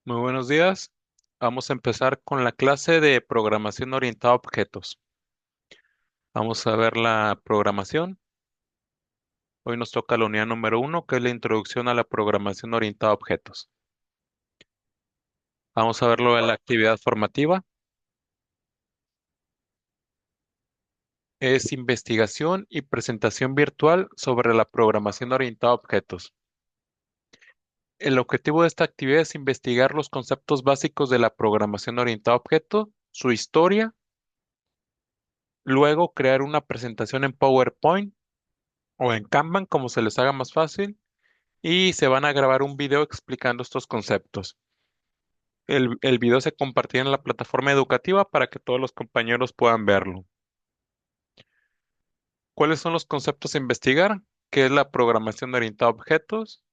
Muy buenos días. Vamos a empezar con la clase de programación orientada a objetos. Vamos a ver la programación. Hoy nos toca la unidad número 1, que es la introducción a la programación orientada a objetos. Vamos a verlo en la actividad formativa. Es investigación y presentación virtual sobre la programación orientada a objetos. El objetivo de esta actividad es investigar los conceptos básicos de la programación orientada a objetos, su historia, luego crear una presentación en PowerPoint o en Kanban, como se les haga más fácil, y se van a grabar un video explicando estos conceptos. El video se compartirá en la plataforma educativa para que todos los compañeros puedan verlo. ¿Cuáles son los conceptos a investigar? ¿Qué es la programación orientada a objetos?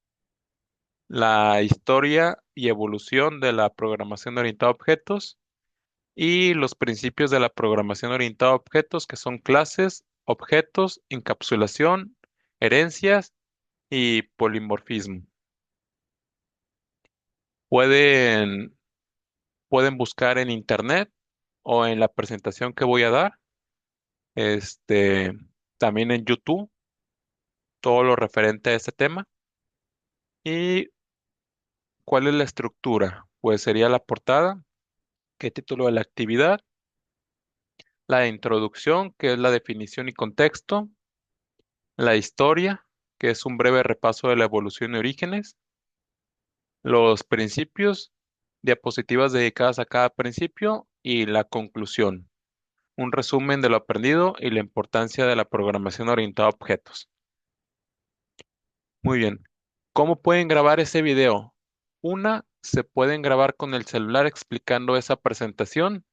La historia y evolución de la programación orientada a objetos y los principios de la programación orientada a objetos, que son clases, objetos, encapsulación, herencias y polimorfismo. Pueden pueden buscar en internet o en la presentación que voy a dar, este, también en YouTube, todo lo referente a este tema. ¿Y cuál es la estructura? Pues sería la portada, qué título de la actividad, la introducción, que es la definición y contexto, la historia, que es un breve repaso de la evolución y orígenes, los principios, diapositivas dedicadas a cada principio y la conclusión. Un resumen de lo aprendido y la importancia de la programación orientada a objetos. Muy bien. ¿Cómo pueden grabar ese video? Se pueden grabar con el celular explicando esa presentación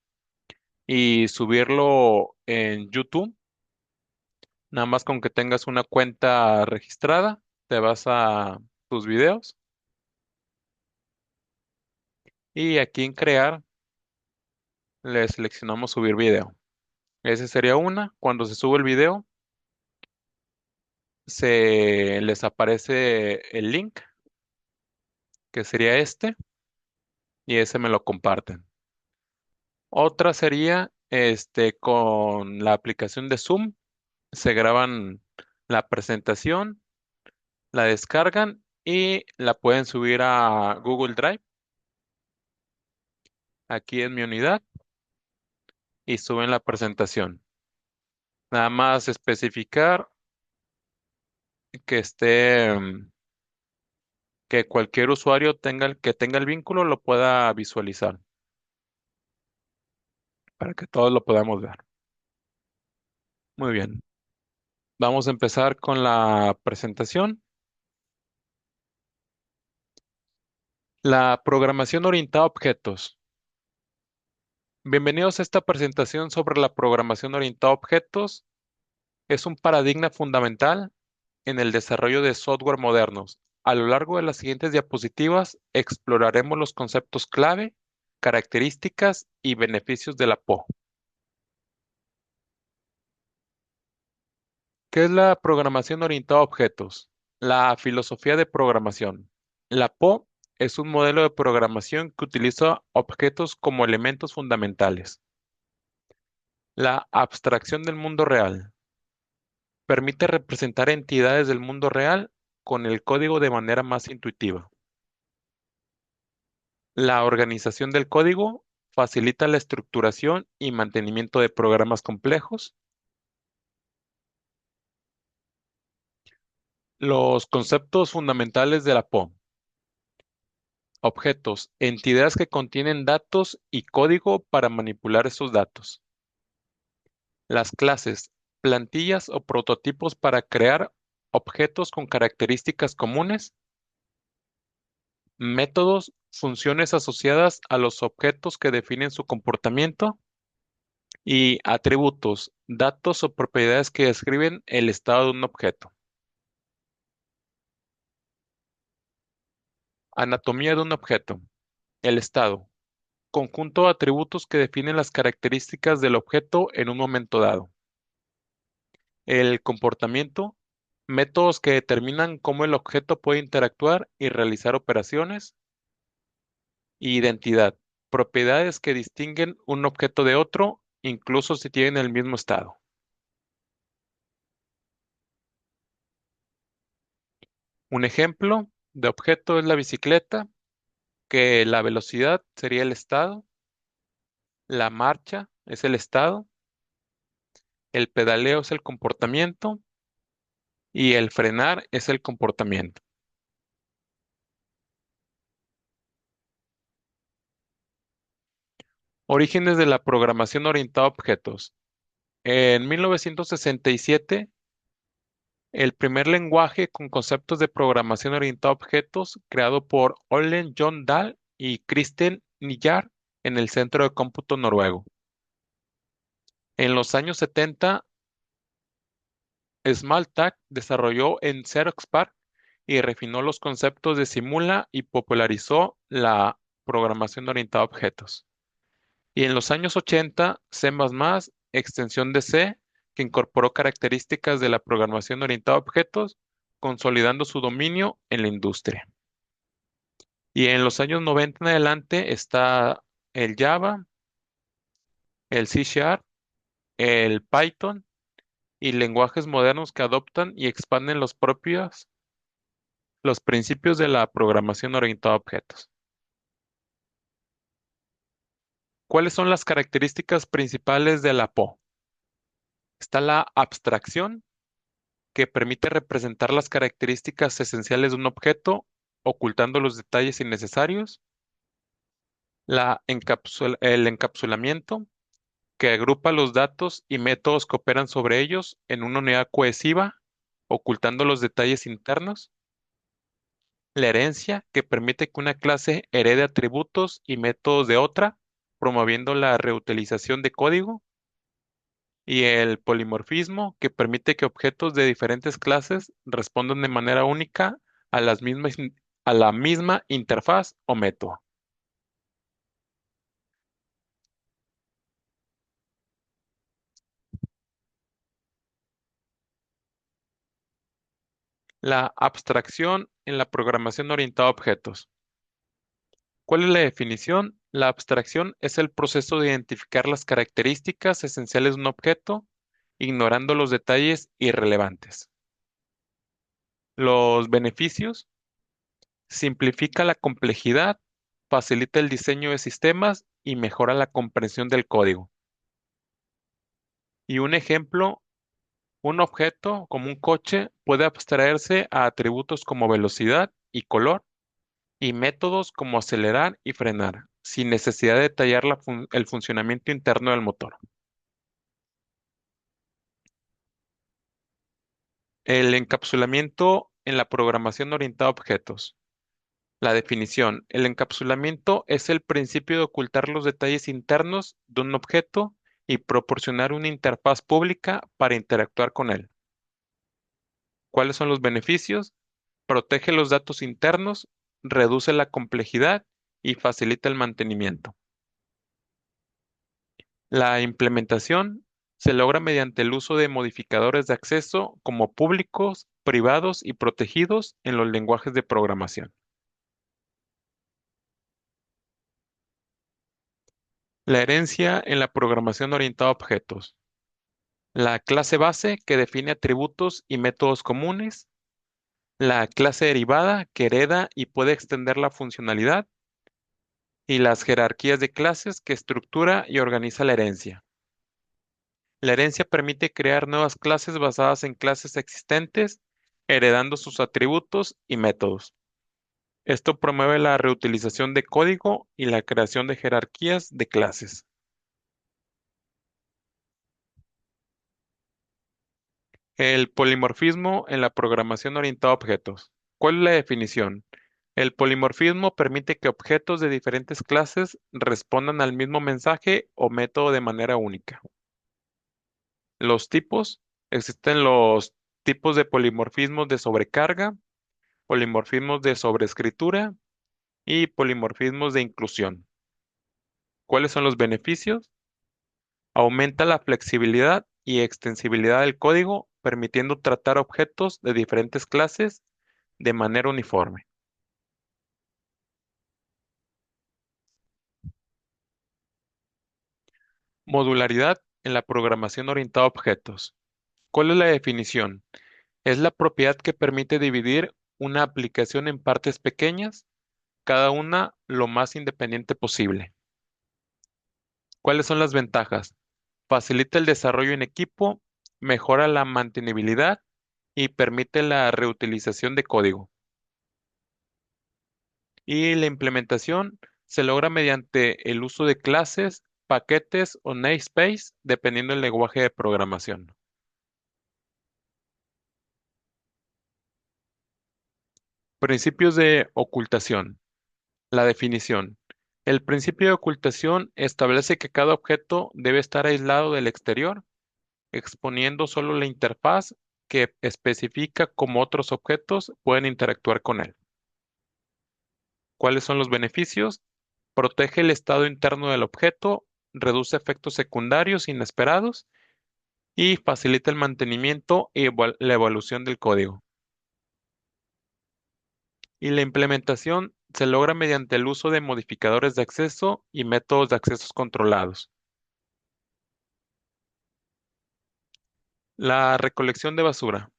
y subirlo en YouTube. Nada más con que tengas una cuenta registrada, te vas a tus videos y aquí en crear le seleccionamos subir video. Ese sería una. Cuando se sube el video, se les aparece el link, que sería este, y ese me lo comparten. Otra sería, con la aplicación de Zoom, se graban la presentación, la descargan y la pueden subir a Google Drive, aquí en mi unidad, y suben la presentación. Nada más especificar que que cualquier usuario que tenga el vínculo lo pueda visualizar, para que todos lo podamos ver. Muy bien. Vamos a empezar con la presentación. La programación orientada a objetos. Bienvenidos a esta presentación sobre la programación orientada a objetos. Es un paradigma fundamental en el desarrollo de software modernos. A lo largo de las siguientes diapositivas exploraremos los conceptos clave, características y beneficios de la PO. ¿Qué es la programación orientada a objetos? La filosofía de programación. La PO es un modelo de programación que utiliza objetos como elementos fundamentales. La abstracción del mundo real. Permite representar entidades del mundo real con el código de manera más intuitiva. La organización del código facilita la estructuración y mantenimiento de programas complejos. Los conceptos fundamentales de la PO. Objetos, entidades que contienen datos y código para manipular esos datos. Las clases, plantillas o prototipos para crear objetos con características comunes. Métodos, funciones asociadas a los objetos que definen su comportamiento. Y atributos, datos o propiedades que describen el estado de un objeto. Anatomía de un objeto. El estado. Conjunto de atributos que definen las características del objeto en un momento dado. El comportamiento. Métodos que determinan cómo el objeto puede interactuar y realizar operaciones. Identidad. Propiedades que distinguen un objeto de otro, incluso si tienen el mismo estado. Un ejemplo de objeto es la bicicleta, que la velocidad sería el estado, la marcha es el estado, el pedaleo es el comportamiento y el frenar es el comportamiento. Orígenes de la programación orientada a objetos. En 1967, el primer lenguaje con conceptos de programación orientada a objetos, creado por Olen John Dahl y Kristen Niyar en el Centro de Cómputo Noruego. En los años 70, Smalltalk desarrolló en Xerox PARC y refinó los conceptos de Simula y popularizó la programación orientada a objetos. Y en los años 80, C++, extensión de C, que incorporó características de la programación orientada a objetos, consolidando su dominio en la industria. Y en los años 90 en adelante está el Java, el C Sharp, el Python y lenguajes modernos que adoptan y expanden los principios de la programación orientada a objetos. ¿Cuáles son las características principales de la PO? Está la abstracción, que permite representar las características esenciales de un objeto, ocultando los detalles innecesarios. El encapsulamiento, que agrupa los datos y métodos que operan sobre ellos en una unidad cohesiva, ocultando los detalles internos. La herencia, que permite que una clase herede atributos y métodos de otra, promoviendo la reutilización de código. Y el polimorfismo, que permite que objetos de diferentes clases respondan de manera única a a la misma interfaz o método. La abstracción en la programación orientada a objetos. ¿Cuál es la definición? La abstracción es el proceso de identificar las características esenciales de un objeto, ignorando los detalles irrelevantes. Los beneficios: simplifica la complejidad, facilita el diseño de sistemas y mejora la comprensión del código. Y un ejemplo, un objeto como un coche puede abstraerse a atributos como velocidad y color y métodos como acelerar y frenar, sin necesidad de detallar el funcionamiento interno del motor. El encapsulamiento en la programación orientada a objetos. La definición: el encapsulamiento es el principio de ocultar los detalles internos de un objeto y proporcionar una interfaz pública para interactuar con él. ¿Cuáles son los beneficios? Protege los datos internos, reduce la complejidad y facilita el mantenimiento. La implementación se logra mediante el uso de modificadores de acceso como públicos, privados y protegidos en los lenguajes de programación. La herencia en la programación orientada a objetos. La clase base, que define atributos y métodos comunes. La clase derivada, que hereda y puede extender la funcionalidad. Y las jerarquías de clases, que estructura y organiza la herencia. La herencia permite crear nuevas clases basadas en clases existentes, heredando sus atributos y métodos. Esto promueve la reutilización de código y la creación de jerarquías de clases. El polimorfismo en la programación orientada a objetos. ¿Cuál es la definición? El polimorfismo permite que objetos de diferentes clases respondan al mismo mensaje o método de manera única. Los tipos: existen los tipos de polimorfismos de sobrecarga, polimorfismos de sobreescritura y polimorfismos de inclusión. ¿Cuáles son los beneficios? Aumenta la flexibilidad y extensibilidad del código, permitiendo tratar objetos de diferentes clases de manera uniforme. Modularidad en la programación orientada a objetos. ¿Cuál es la definición? Es la propiedad que permite dividir una aplicación en partes pequeñas, cada una lo más independiente posible. ¿Cuáles son las ventajas? Facilita el desarrollo en equipo, mejora la mantenibilidad y permite la reutilización de código. Y la implementación se logra mediante el uso de clases, paquetes o namespace, dependiendo del lenguaje de programación. Principios de ocultación. La definición. El principio de ocultación establece que cada objeto debe estar aislado del exterior, exponiendo solo la interfaz que especifica cómo otros objetos pueden interactuar con él. ¿Cuáles son los beneficios? Protege el estado interno del objeto, reduce efectos secundarios inesperados y facilita el mantenimiento y la evolución del código. Y la implementación se logra mediante el uso de modificadores de acceso y métodos de accesos controlados. La recolección de basura.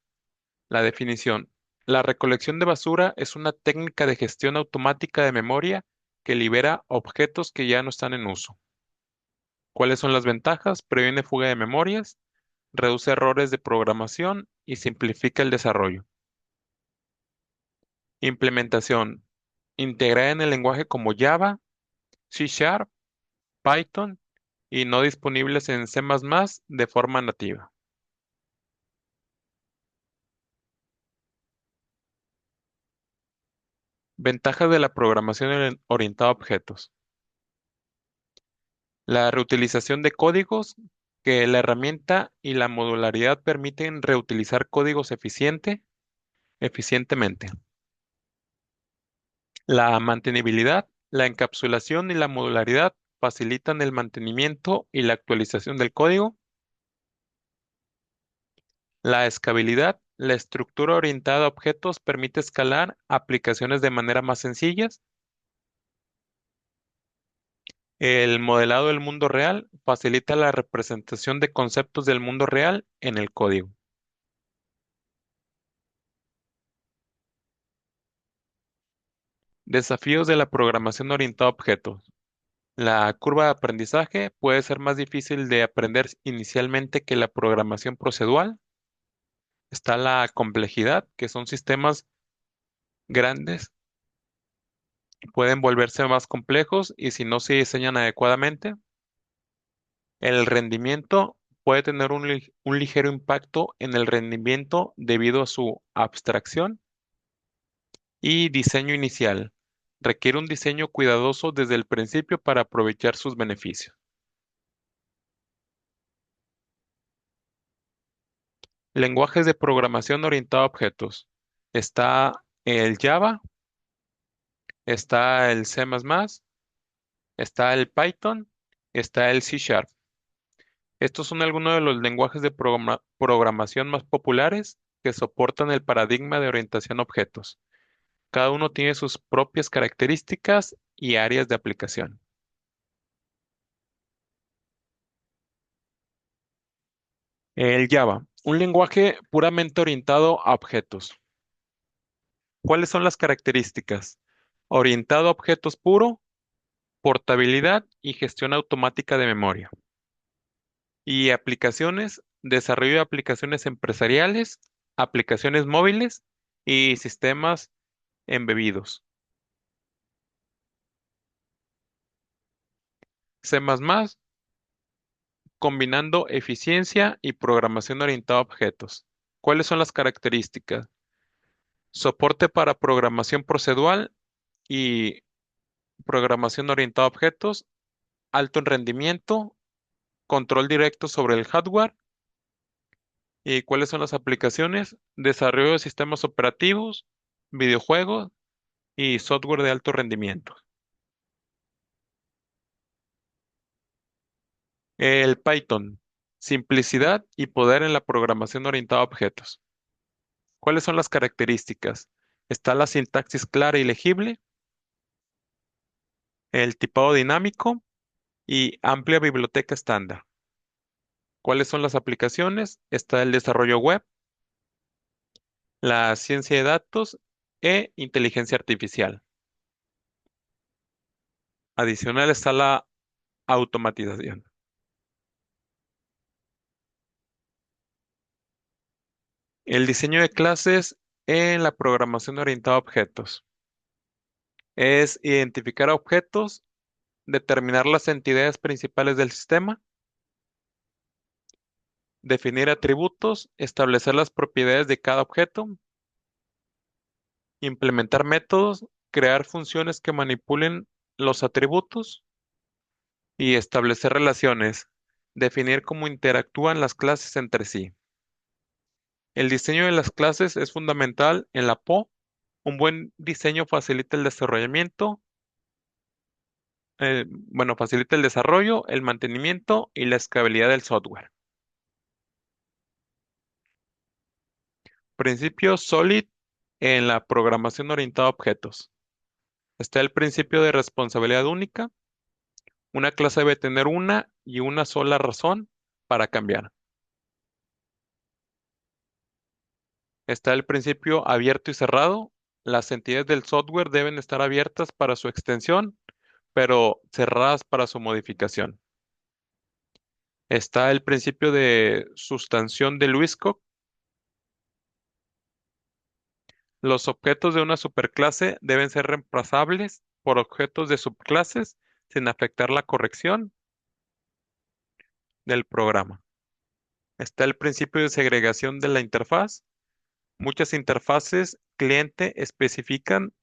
La definición. La recolección de basura es una técnica de gestión automática de memoria que libera objetos que ya no están en uso. ¿Cuáles son las ventajas? Previene fuga de memorias, reduce errores de programación y simplifica el desarrollo. Implementación. Integrada en el lenguaje como Java, C Sharp, Python y no disponibles en C++ de forma nativa. Ventajas de la programación orientada a objetos. La reutilización de códigos, que la herramienta y la modularidad permiten reutilizar códigos eficientemente. La mantenibilidad, la encapsulación y la modularidad facilitan el mantenimiento y la actualización del código. La escalabilidad, la estructura orientada a objetos permite escalar aplicaciones de manera más sencillas. El modelado del mundo real facilita la representación de conceptos del mundo real en el código. Desafíos de la programación orientada a objetos. La curva de aprendizaje puede ser más difícil de aprender inicialmente que la programación procedural. Está la complejidad, que son sistemas grandes, pueden volverse más complejos y si no se diseñan adecuadamente. El rendimiento puede tener un ligero impacto en el rendimiento debido a su abstracción y diseño inicial. Requiere un diseño cuidadoso desde el principio para aprovechar sus beneficios. Lenguajes de programación orientada a objetos. Está el Java, está el C++, está el Python, está el C Sharp. Estos son algunos de los lenguajes de programación más populares que soportan el paradigma de orientación a objetos. Cada uno tiene sus propias características y áreas de aplicación. El Java, un lenguaje puramente orientado a objetos. ¿Cuáles son las características? Orientado a objetos puro, portabilidad y gestión automática de memoria. Y aplicaciones, desarrollo de aplicaciones empresariales, aplicaciones móviles y sistemas embebidos. C++, combinando eficiencia y programación orientada a objetos. ¿Cuáles son las características? Soporte para programación procedural y programación orientada a objetos, alto en rendimiento, control directo sobre el hardware. ¿Y cuáles son las aplicaciones? Desarrollo de sistemas operativos, videojuegos y software de alto rendimiento. El Python, simplicidad y poder en la programación orientada a objetos. ¿Cuáles son las características? Está la sintaxis clara y legible, el tipado dinámico, y amplia biblioteca estándar. ¿Cuáles son las aplicaciones? Está el desarrollo web, la ciencia de datos e inteligencia artificial. Adicional está la automatización. El diseño de clases en la programación orientada a objetos es identificar objetos, determinar las entidades principales del sistema, definir atributos, establecer las propiedades de cada objeto, implementar métodos, crear funciones que manipulen los atributos y establecer relaciones, definir cómo interactúan las clases entre sí. El diseño de las clases es fundamental en la PO. Un buen diseño facilita el desarrollamiento, facilita el desarrollo, el mantenimiento y la escalabilidad del software. Principio SOLID en la programación orientada a objetos. Está el principio de responsabilidad única. Una clase debe tener una y una sola razón para cambiar. Está el principio abierto y cerrado. Las entidades del software deben estar abiertas para su extensión, pero cerradas para su modificación. Está el principio de sustanción de Luiskov. Los objetos de una superclase deben ser reemplazables por objetos de subclases sin afectar la corrección del programa. Está el principio de segregación de la interfaz. Muchas interfaces cliente especifican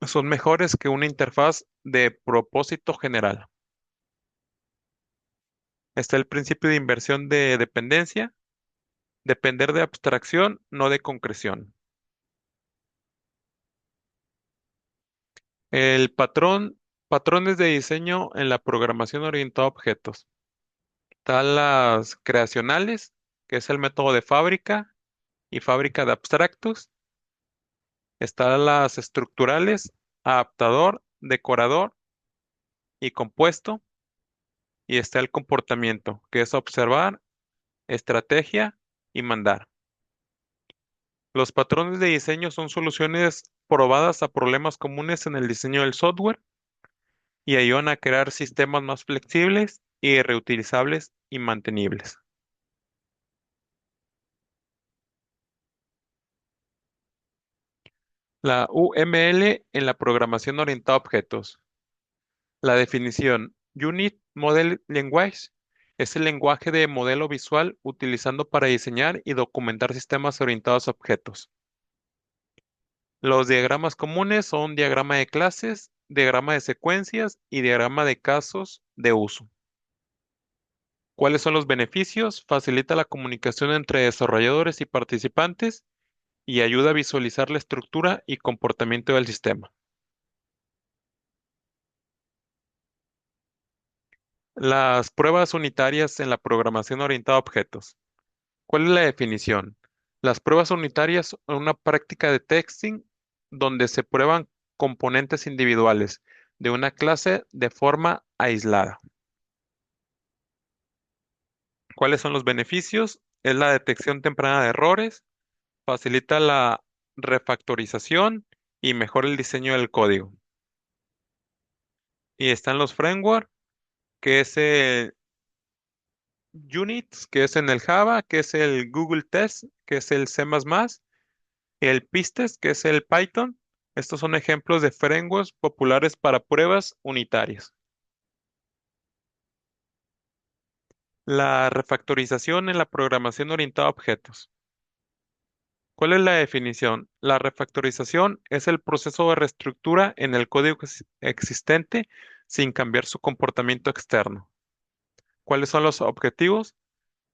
son mejores que una interfaz de propósito general. Está el principio de inversión de dependencia. Depender de abstracción, no de concreción. Patrones de diseño en la programación orientada a objetos. Están las creacionales, que es el método de fábrica y fábrica de abstractos. Están las estructurales, adaptador, decorador y compuesto. Y está el comportamiento, que es observar, estrategia y mandar. Los patrones de diseño son soluciones probadas a problemas comunes en el diseño del software y ayudan a crear sistemas más flexibles y reutilizables y mantenibles. La UML en la programación orientada a objetos. La definición Unit Model Language es el lenguaje de modelo visual utilizando para diseñar y documentar sistemas orientados a objetos. Los diagramas comunes son diagrama de clases, diagrama de secuencias y diagrama de casos de uso. ¿Cuáles son los beneficios? Facilita la comunicación entre desarrolladores y participantes y ayuda a visualizar la estructura y comportamiento del sistema. Las pruebas unitarias en la programación orientada a objetos. ¿Cuál es la definición? Las pruebas unitarias son una práctica de testing donde se prueban componentes individuales de una clase de forma aislada. ¿Cuáles son los beneficios? Es la detección temprana de errores, facilita la refactorización y mejora el diseño del código. Y están los frameworks, que es el Units, que es en el Java, que es el Google Test, que es el C++, el Pistes, que es el Python. Estos son ejemplos de frameworks populares para pruebas unitarias. La refactorización en la programación orientada a objetos. ¿Cuál es la definición? La refactorización es el proceso de reestructura en el código existente sin cambiar su comportamiento externo. ¿Cuáles son los objetivos?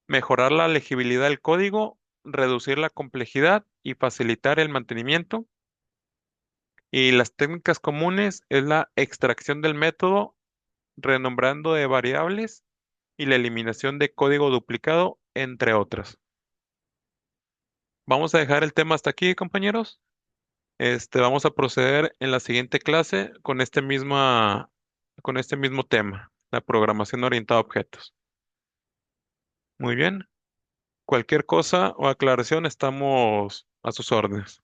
Mejorar la legibilidad del código, reducir la complejidad y facilitar el mantenimiento. Y las técnicas comunes es la extracción del método, renombrando de variables y la eliminación de código duplicado, entre otras. Vamos a dejar el tema hasta aquí, compañeros. Vamos a proceder en la siguiente clase con esta misma con este mismo tema, la programación orientada a objetos. Muy bien. Cualquier cosa o aclaración, estamos a sus órdenes.